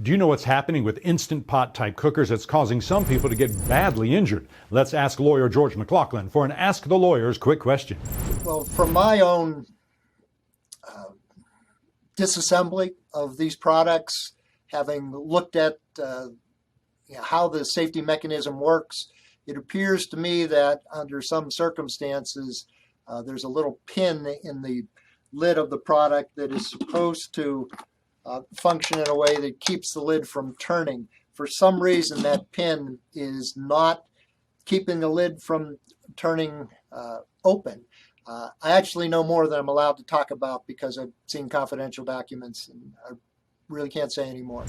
Do you know what's happening with Instant Pot type cookers that's causing some people to get badly injured? Let's ask lawyer George McLaughlin for an Ask the Lawyers quick question. Well, from my own disassembly of these products, having looked at how the safety mechanism works, it appears to me that under some circumstances, there's a little pin in the lid of the product that is supposed to function in a way that keeps the lid from turning. For some reason, that pin is not keeping the lid from turning open. I actually know more than I'm allowed to talk about because I've seen confidential documents, and I really can't say any more.